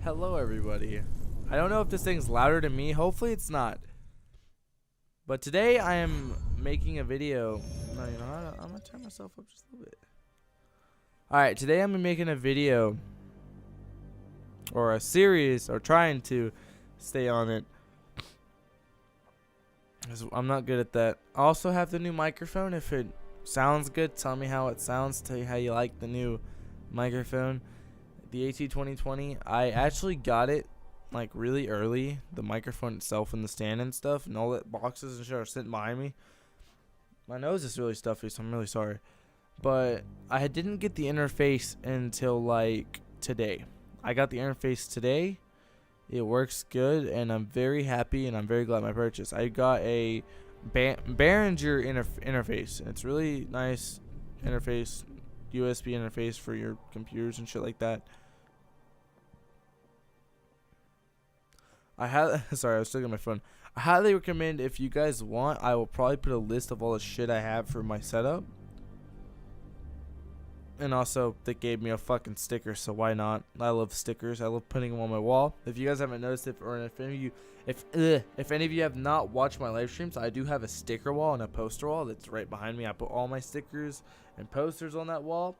Hello everybody. I don't know if this thing's louder than me. Hopefully it's not. But today I am making a video. No, you know what? I'm gonna turn myself up just a little bit. Alright, today I'm making a video. Or a series. Or trying to stay on it. I'm not good at that. I also have the new microphone. If it sounds good, tell me how it sounds. Tell you how you like the new microphone. The AT2020. I actually got it like really early. The microphone itself and the stand and stuff. And all the boxes and shit are sitting behind me. My nose is really stuffy, so I'm really sorry. But I didn't get the interface until like today. I got the interface today. It works good, and I'm very happy, and I'm very glad my purchase. I got a Behringer interface, and it's really nice interface, USB interface for your computers and shit like that. Sorry, I was looking at my phone. I highly recommend, if you guys want, I will probably put a list of all the shit I have for my setup. And also, they gave me a fucking sticker, so why not? I love stickers. I love putting them on my wall. If you guys haven't noticed it, or if any of you have not watched my live streams, I do have a sticker wall and a poster wall that's right behind me. I put all my stickers and posters on that wall.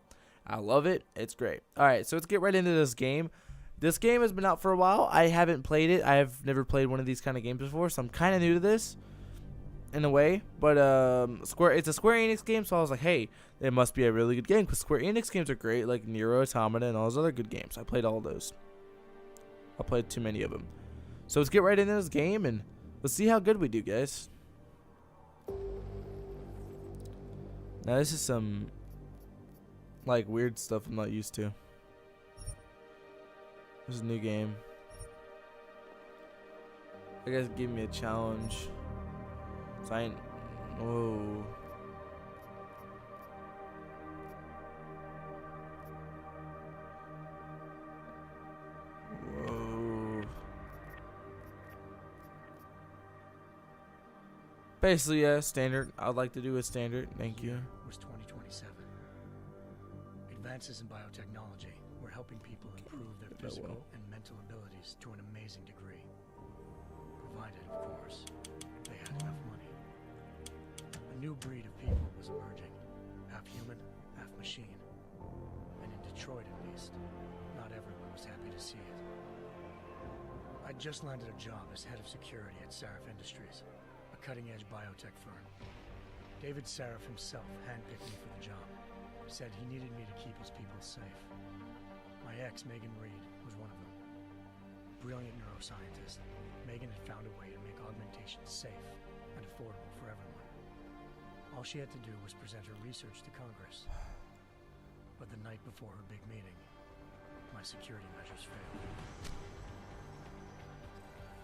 I love it. It's great. All right, so let's get right into this game. This game has been out for a while. I haven't played it. I have never played one of these kind of games before, so I'm kind of new to this in a way. But it's a Square Enix game, so I was like, hey, it must be a really good game, because Square Enix games are great, like Nier Automata and all those other good games. I played all those. I played too many of them. So let's get right into this game, and let's see how good we do, guys. Now this is some like weird stuff I'm not used to. This is a new game. I guess give me a challenge. So I ain't. Whoa. Whoa. Basically, yeah, standard. I'd like to do a standard. Thank you. Was 2027. Advances in biotechnology were helping people improve their physical and mental abilities to an amazing degree. Provided, of course, they had enough money. A new breed of people was emerging, half human, half machine. And in Detroit, at least, not everyone was happy to see it. I'd just landed a job as head of security at Sarif Industries, a cutting-edge biotech firm. David Sarif himself handpicked me for the job. Said he needed me to keep his people safe. My ex, Megan Reed, was one of them. Brilliant neuroscientist, Megan had found a way to make augmentation safe and affordable for everyone. All she had to do was present her research to Congress. But the night before her big meeting, my security measures failed.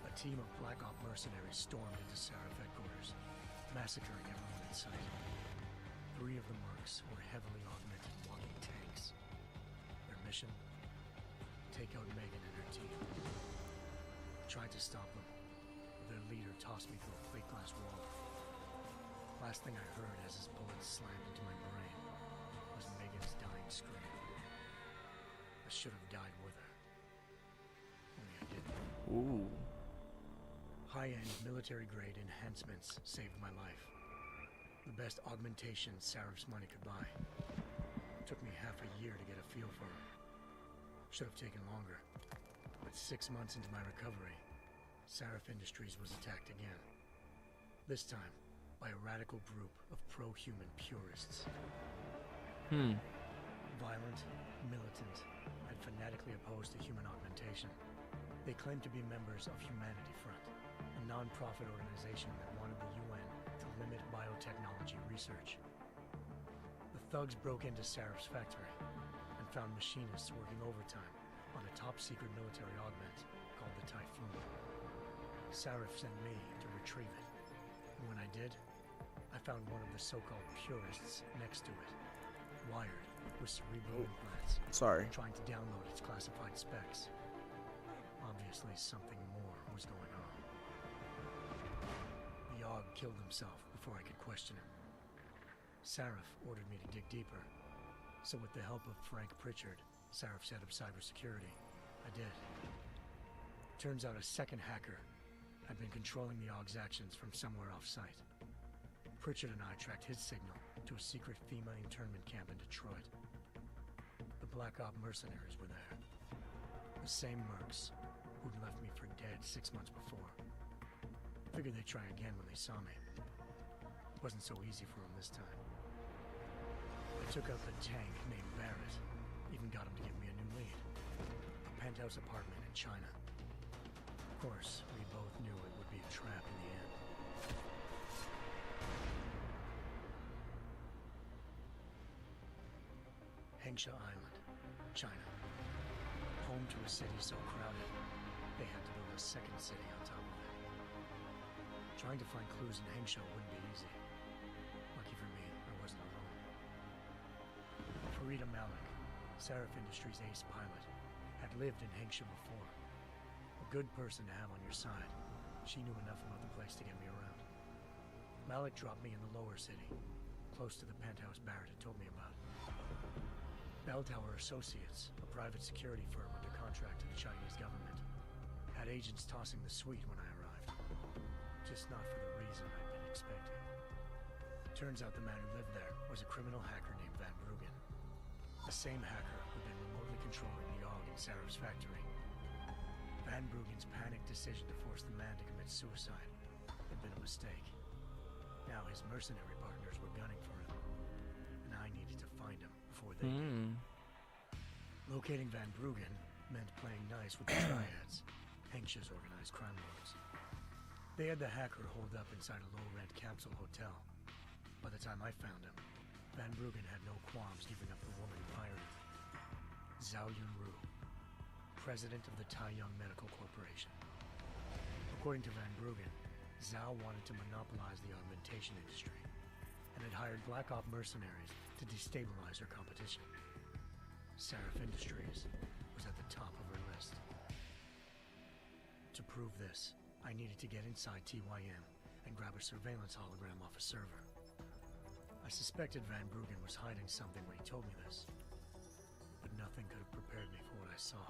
A team of Black Op mercenaries stormed into Sarif headquarters, massacring everyone in sight. 3 of the mercs were heavily augmented walking tanks. Their mission? Take out Megan and her team. I tried to stop them, but their leader tossed me through a plate glass wall. Last thing I heard as his bullets slammed into my brain was Megan's dying scream. I should have died with her. Only I didn't. Ooh. High-end military-grade enhancements saved my life. The best augmentation Sarif's money could buy. Took me half a year to get a feel for her. Should have taken longer. But 6 months into my recovery, Sarif Industries was attacked again. This time, by a radical group of pro-human purists. Violent, militant, and fanatically opposed to human augmentation. They claimed to be members of Humanity Front, a non-profit organization that wanted the UN to limit biotechnology research. The thugs broke into Sarif's factory and found machinists working overtime on a top-secret military augment called the Typhoon. Sarif sent me to retrieve it, and when I did, I found one of the so-called purists next to it, wired with cerebral implants, trying to download its classified specs. Obviously, something more was going on. The aug killed himself before I could question him. Sarif ordered me to dig deeper, so with the help of Frank Pritchard, Sarif set up cybersecurity. I did. Turns out a second hacker had been controlling the AUG's actions from somewhere off-site. Pritchard and I tracked his signal to a secret FEMA internment camp in Detroit. The Black Op mercenaries were there. The same mercs who'd left me for dead 6 months before. Figured they'd try again when they saw me. Wasn't so easy for them this time. I took out the tank named Barrett. Even got him to give me a new lead. A penthouse apartment in China. Of course, we both knew it would be a trap in the end. Hengsha Island, China. Home to a city so crowded, they had to build a second city on top of it. Trying to find clues in Hengsha wouldn't be easy. Lucky for me, I wasn't alone. Farida Malik, Sarif Industries' ace pilot, had lived in Hengsha before. A good person to have on your side. She knew enough about the place to get me around. Malik dropped me in the lower city, close to the penthouse Barrett had told me about. Bell Tower Associates, a private security firm under contract to the Chinese government, had agents tossing the suite when I arrived. Just not for the reason I'd been expecting. Turns out the man who lived there was a criminal hacker named Van Bruggen. The same hacker who'd been remotely controlling the AUG in Sarif's factory. Van Bruggen's panicked decision to force the man to commit suicide had been a mistake. Now his mercenary partners were gunning for him, and I needed to find him before they did. Locating Van Bruggen meant playing nice with the Triads, Hengsha's organized crime lords. They had the hacker holed up inside a low-rent capsule hotel. By the time I found him, Van Bruggen had no qualms giving up the woman who hired him. Zhao Yunru, president of the Taiyang Medical Corporation. According to Van Bruggen, Zhao wanted to monopolize the augmentation industry and had hired Black Op mercenaries to destabilize her competition. Sarif Industries was at the top of her list. To prove this, I needed to get inside TYM and grab a surveillance hologram off a server. I suspected Van Bruggen was hiding something when he told me this, but nothing could have prepared me for what I saw.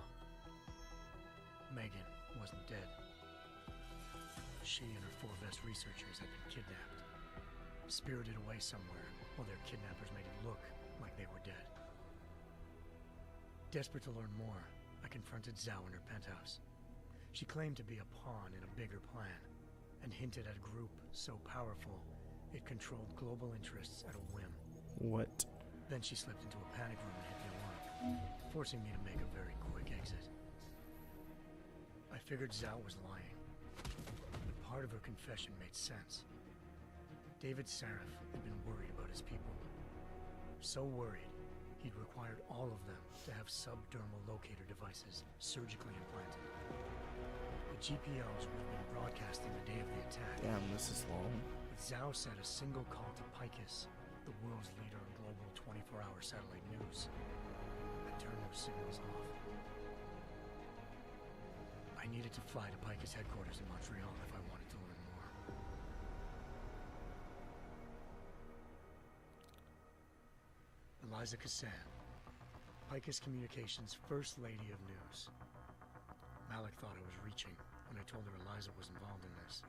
Megan wasn't dead. She and her 4 best researchers had been kidnapped, spirited away somewhere while their kidnappers made it look like they were dead. Desperate to learn more, I confronted Zhao in her penthouse. She claimed to be a pawn in a bigger plan, and hinted at a group so powerful it controlled global interests at a whim. What? Then she slipped into a panic room and hit the alarm, forcing me to make a very quick exit. I figured Zhao was lying, but part of her confession made sense. David Sarif had been worried about his people. So worried, he'd required all of them to have subdermal locator devices surgically implanted. The GPOs would have been broadcasting the day of the attack. Damn, this is long. But Zhao sent a single call to Picus, the world's leader in global 24-hour satellite news, and turned those signals off. I needed to fly to Picus headquarters in Montreal if I wanted to learn more. Eliza Cassan, Picus Communications' First Lady of News. Malik thought I was reaching when I told her Eliza was involved in this.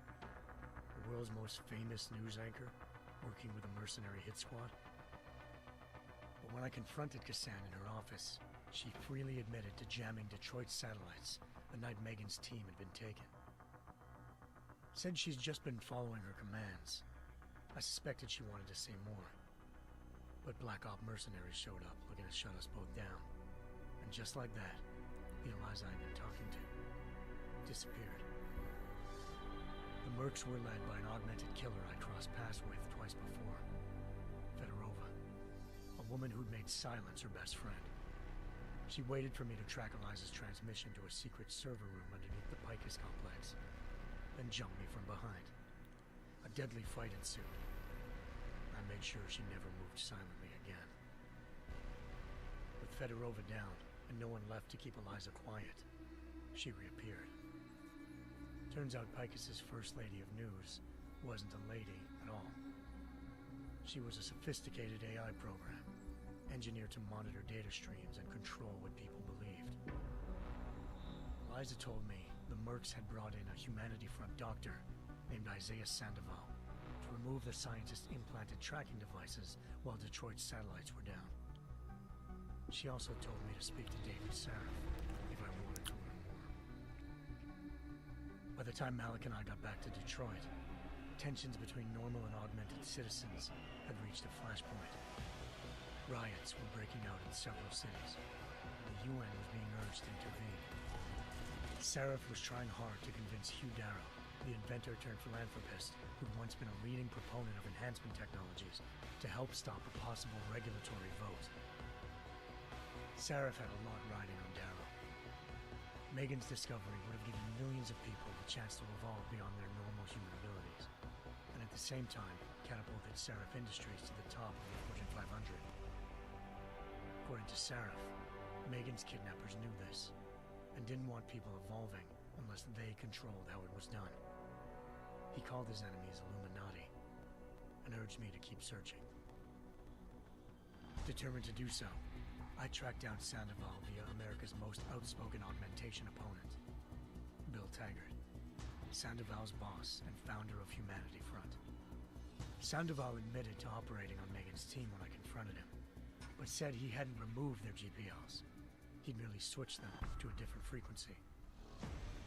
The world's most famous news anchor, working with a mercenary hit squad. But when I confronted Cassan in her office, she freely admitted to jamming Detroit's satellites the night Megan's team had been taken. Said she's just been following her commands. I suspected she wanted to say more. But Black Op mercenaries showed up looking to shut us both down. And just like that, the Eliza I'd been talking to disappeared. The mercs were led by an augmented killer I crossed paths with twice before. Fedorova, a woman who'd made silence her best friend. She waited for me to track Eliza's transmission to a secret server room underneath the Picus complex, then jumped me from behind. A deadly fight ensued. I made sure she never moved silently again. With Fedorova down and no one left to keep Eliza quiet, she reappeared. Turns out Picus's First Lady of News wasn't a lady at all. She was a sophisticated AI program, engineered to monitor data streams and control what people believed. Liza told me the Mercs had brought in a Humanity Front doctor named Isaiah Sandoval to remove the scientist's implanted tracking devices while Detroit's satellites were down. She also told me to speak to David Saraf if I wanted to learn more. By the time Malik and I got back to Detroit, tensions between normal and augmented citizens had reached a flashpoint. Riots were breaking out in several cities. The UN was being urged to intervene. Saraf was trying hard to convince Hugh Darrow, the inventor-turned-philanthropist who'd once been a leading proponent of enhancement technologies, to help stop a possible regulatory vote. Saraf had a lot riding on Darrow. Megan's discovery would have given millions of people the chance to evolve beyond their normal human abilities, and at the same time catapulted Saraf Industries to the top of the Fortune 500. According to Saraf, Megan's kidnappers knew this, and didn't want people evolving unless they controlled how it was done. He called his enemies Illuminati, and urged me to keep searching. Determined to do so, I tracked down Sandoval via America's most outspoken augmentation opponent, Bill Taggart, Sandoval's boss and founder of Humanity Front. Sandoval admitted to operating on Megan's team when I confronted him, but said he hadn't removed their GPLs. He'd merely switched them to a different frequency.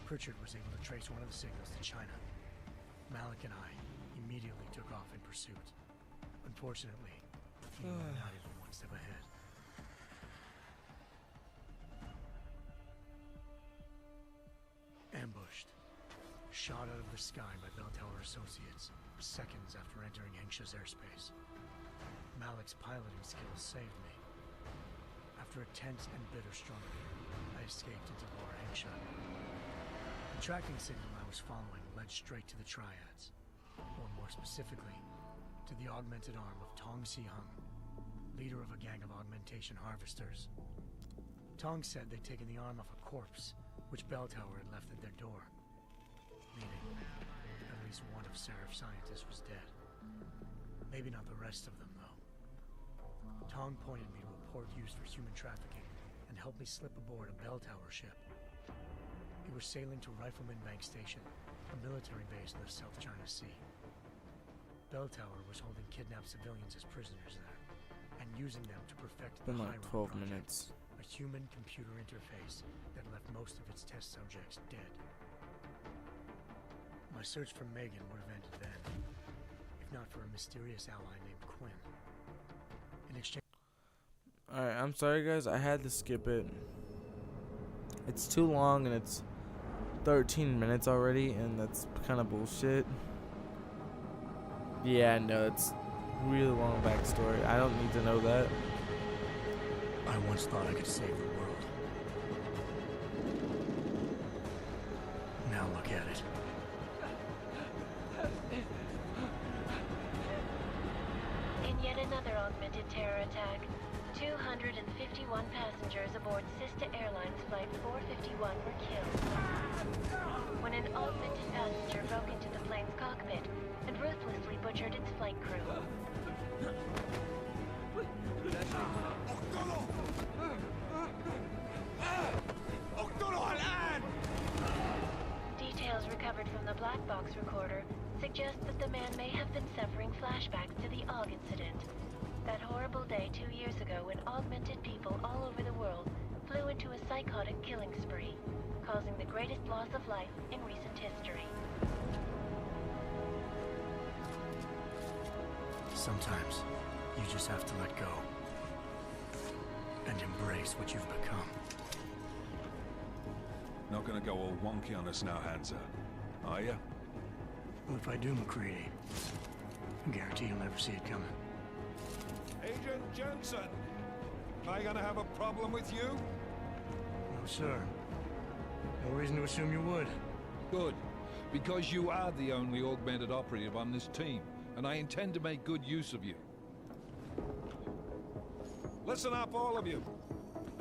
Pritchard was able to trace one of the signals to China. Malik and I immediately took off in pursuit. Unfortunately, the Illuminati were one step ahead. Ambushed. Shot out of the sky by Bell Tower Associates, seconds after entering Hengsha's airspace. Malik's piloting skills saved me. After a tense and bitter struggle, I escaped into Lower Hengsha. The tracking signal I was following led straight to the Triads, or more specifically, to the augmented arm of Tong Si-hung, leader of a gang of augmentation harvesters. Tong said they'd taken the arm off a corpse, which Bell Tower had left at their door, meaning at least one of Saraf's scientists was dead. Maybe not the rest of them, though. Tong pointed me to a port used for human trafficking and helped me slip aboard a Bell Tower ship. We were sailing to Rifleman Bank Station, a military base in the South China Sea. Bell Tower was holding kidnapped civilians as prisoners there, and using them to perfect the Been like Hiram 12 project, minutes. a human-computer interface that left most of its test subjects dead. My search for Megan would have ended then, if not for a mysterious ally named Quinn. In exchange... Alright, I'm sorry guys, I had to skip it. It's too long and it's 13 minutes already, and that's kind of bullshit. Yeah, no, it's really long backstory. I don't need to know that. I once thought I could save the world. Now look at it. In yet another augmented terror attack, 251 passengers aboard Sister Airlines Flight 451 were killed when an augmented passenger broke into the plane's cockpit and ruthlessly butchered its flight crew. Details recovered from the black box recorder suggest that the man may have been suffering flashbacks to the AUG incident. That horrible day 2 years ago when augmented people all over the world flew into a psychotic killing spree, causing the greatest loss of life in recent history. Sometimes, you just have to let go. And embrace what you've become. Not gonna go all wonky on us now, Hansa, are ya? Well, if I do, McCready, I guarantee you'll never see it coming. Agent Jensen! Am I gonna have a problem with you? No, sir. No reason to assume you would. Good, because you are the only augmented operative on this team, and I intend to make good use of you. Listen up, all of you.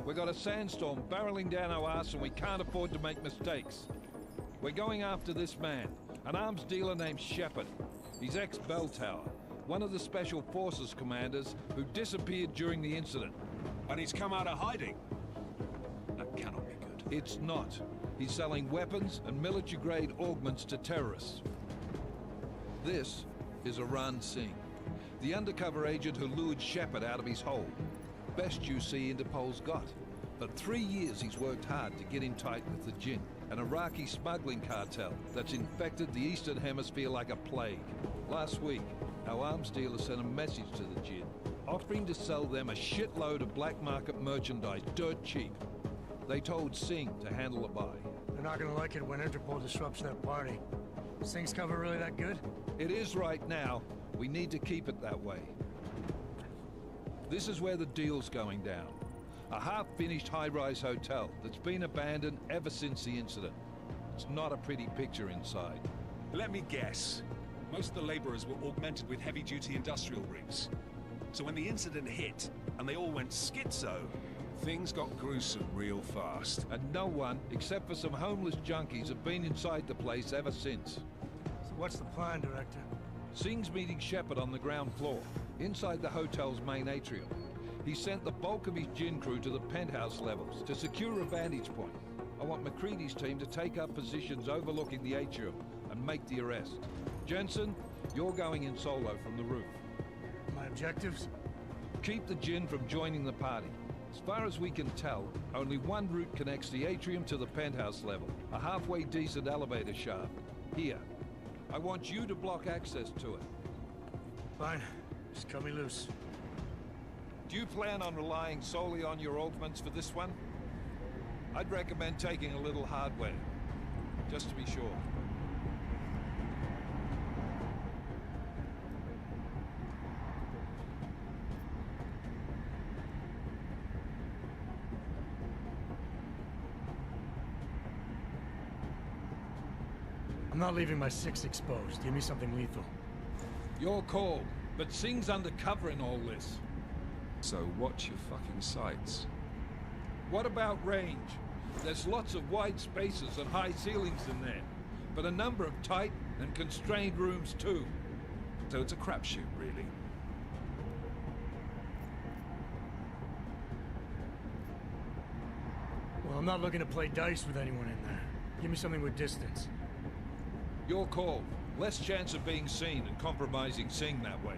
We got a sandstorm barreling down our ass and we can't afford to make mistakes. We're going after this man, an arms dealer named Shepard. He's ex-Bell Tower, one of the Special Forces commanders who disappeared during the incident. And he's come out of hiding. That cannot be good. It's not. He's selling weapons and military-grade augments to terrorists. This is Iran Singh, the undercover agent who lured Shepard out of his hole. Best you see Interpol's got. For 3 years he's worked hard to get in tight with the Jinn, an Iraqi smuggling cartel that's infected the Eastern Hemisphere like a plague. Last week, our arms dealer sent a message to the Jinn, offering to sell them a shitload of black market merchandise dirt cheap. They told Singh to handle the buy. They're not gonna like it when Interpol disrupts their party. Singh's cover really that good? It is right now. We need to keep it that way. This is where the deal's going down. A half-finished high-rise hotel that's been abandoned ever since the incident. It's not a pretty picture inside. Let me guess. Most of the laborers were augmented with heavy-duty industrial rigs. So when the incident hit, and they all went schizo, things got gruesome real fast. And no one, except for some homeless junkies, have been inside the place ever since. So what's the plan, Director? Singh's meeting Shepard on the ground floor, inside the hotel's main atrium. He sent the bulk of his Jinn crew to the penthouse levels to secure a vantage point. I want McCready's team to take up positions overlooking the atrium and make the arrest. Jensen, you're going in solo from the roof. My objectives? Keep the Jinn from joining the party. As far as we can tell, only one route connects the atrium to the penthouse level, a halfway decent elevator shaft. Here. I want you to block access to it. Fine. Just cut me loose. Do you plan on relying solely on your augments for this one? I'd recommend taking a little hardware, just to be sure. I'm not leaving my 6 exposed. Give me something lethal. Your call, but Singh's undercover in all this. So watch your fucking sights. What about range? There's lots of wide spaces and high ceilings in there, but a number of tight and constrained rooms too. So it's a crapshoot, really. Well, I'm not looking to play dice with anyone in there. Give me something with distance. Your call. Less chance of being seen and compromising Singh that way.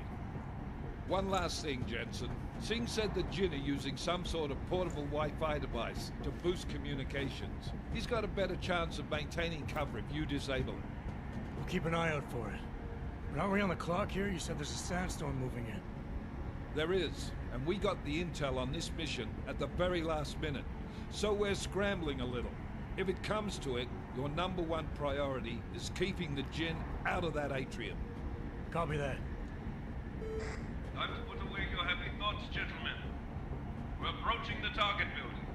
One last thing, Jensen. Singh said the Jinn are using some sort of portable Wi-Fi device to boost communications. He's got a better chance of maintaining cover if you disable it. We'll keep an eye out for it. But aren't we on the clock here? You said there's a sandstorm moving in. There is, and we got the intel on this mission at the very last minute. So we're scrambling a little. If it comes to it, your #1 priority is keeping the Jinn out of that atrium. Copy that. Time to put away your happy thoughts, gentlemen. We're approaching the target building.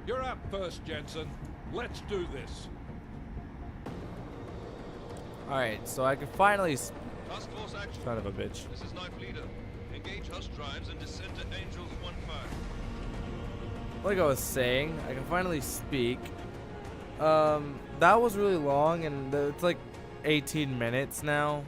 You're up first, Jensen. Let's do this. Alright, so I can finally... Task force action. Son of a bitch. This is Knife Leader. Engage Hush drives and descend to Angels 1-5. Like I was saying, I can finally speak. That was really long, and it's like 18 minutes now.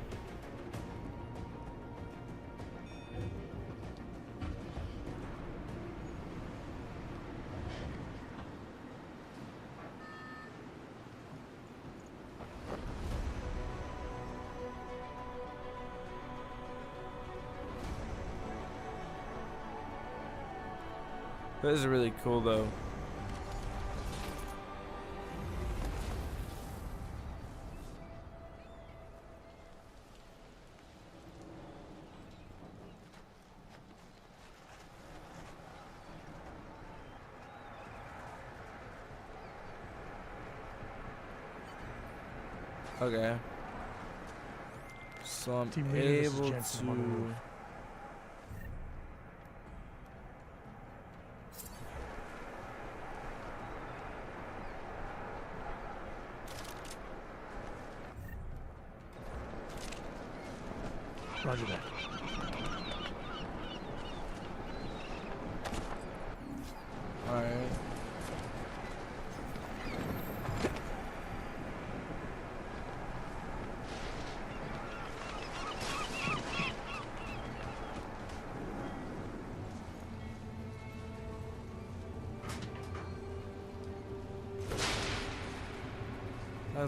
This is really cool, though. Okay. So I'm Team leader, this is able Jensen on the to... roof. Roger that. Alright.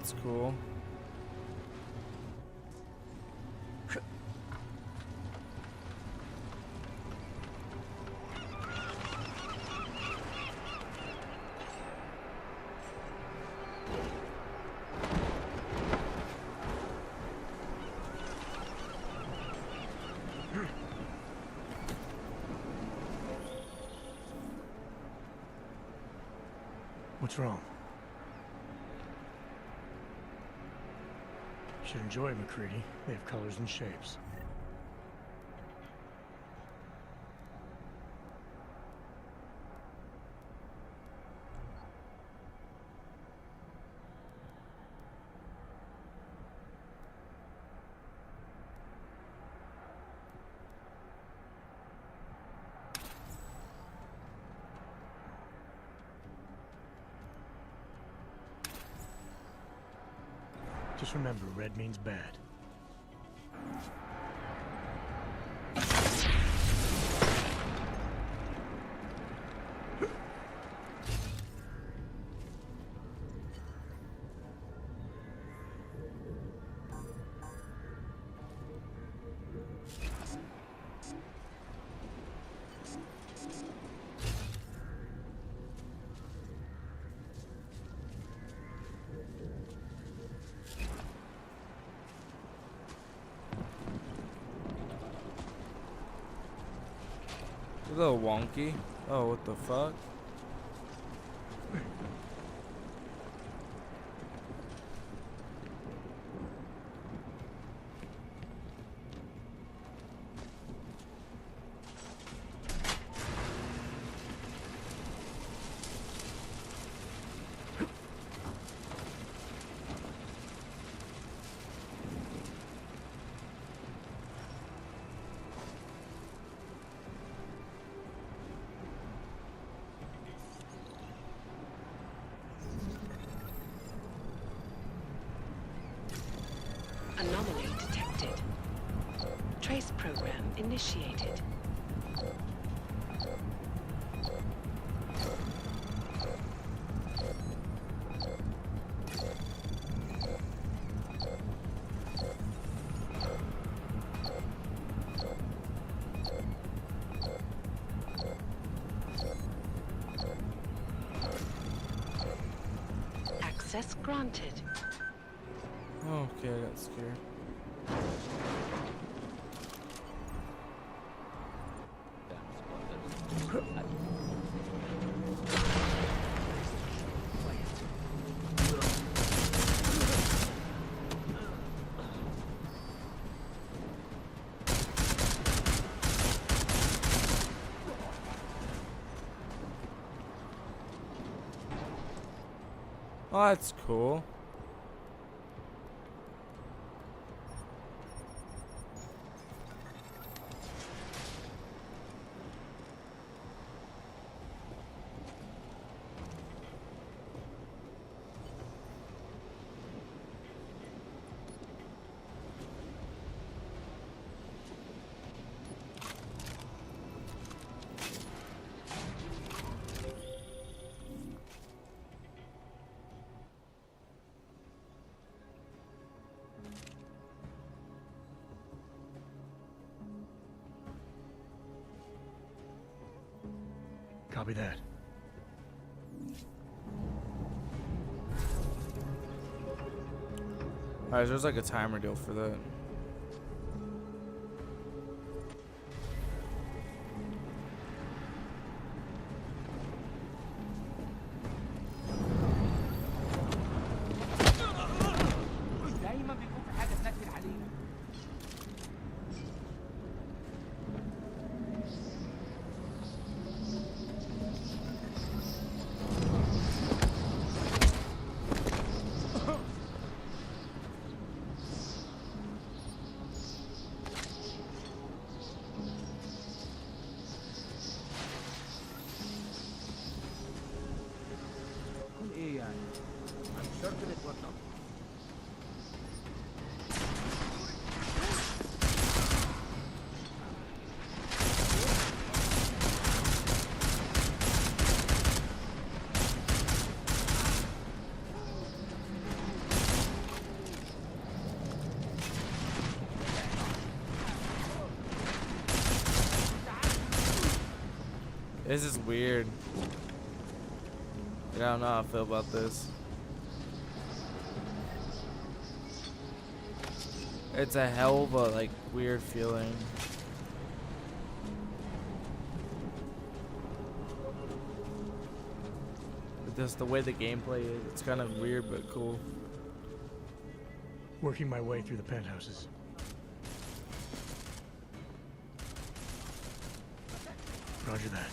That's cool. What's wrong? Should enjoy McCready. They have colors and shapes. Just remember, red means bad. A little wonky. Oh, what the fuck? Anomaly detected. Trace program initiated. Access granted. Okay, I got scared. Oh, that's cool. Copy that. Alright, there's like a timer deal for that. دايما بيكون في حاجه تنكد علينا. This is weird. I don't know how I feel about this. It's a hell of a like weird feeling. Just the way the gameplay is, it's kind of weird but cool. Working my way through the penthouses. Roger that.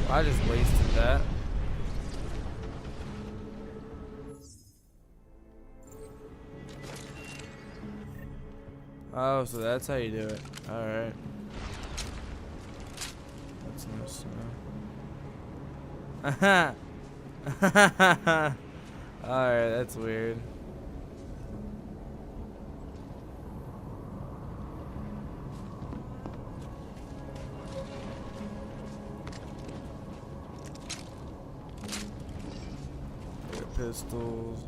I just wasted that. Oh, so that's how you do it. Alright. That's nice to know. Alright, that's weird. Pistols.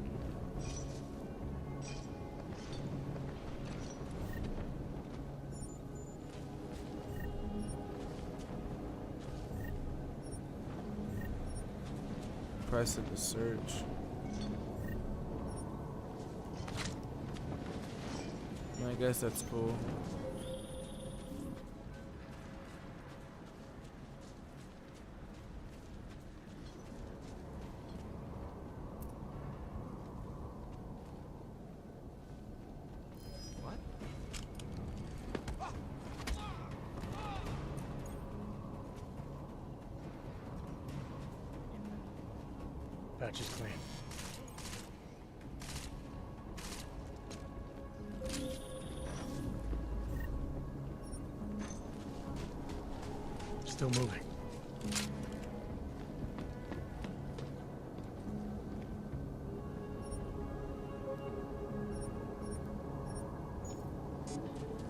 Press it to search. I guess that's cool. Patch is clean. Still moving.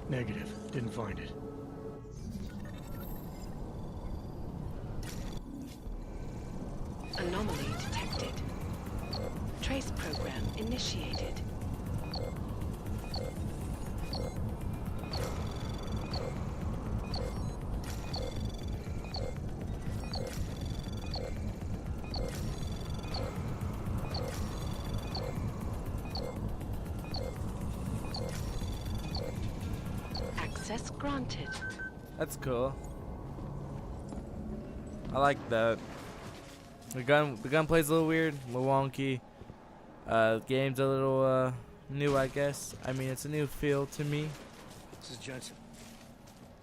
Negative. Didn't find it. Anomaly detected. Trace program initiated. Access granted. That's cool. I like that. The gunplay's a little weird, a little wonky. Game's a little new, I guess. I mean, it's a new feel to me. This is Jensen.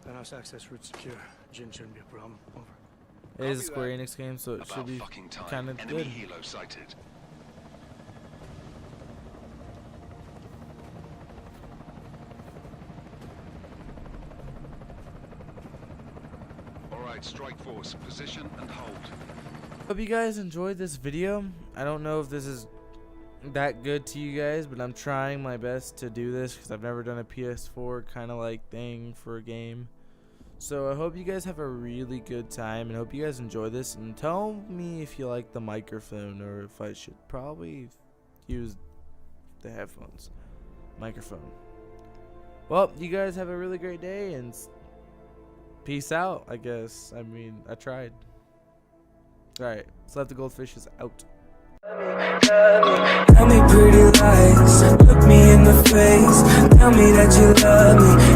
Penthouse access route secure. Jin shouldn't be a problem. Over. It is a Square Enix game, so it should be kind of good. Helo sighted. All right, strike force, position and hold. Hope you guys enjoyed this video. I don't know if this is that good to you guys, but I'm trying my best to do this because I've never done a PS4 kind of like thing for a game. So I hope you guys have a really good time and hope you guys enjoy this, and tell me if you like the microphone or if I should probably use the headphones microphone. Well, you guys have a really great day and peace out, I guess. I mean, I tried. Alright, Slefthegoldfish is out. Tell me pretty lies, look me in the face. Tell me that you love me.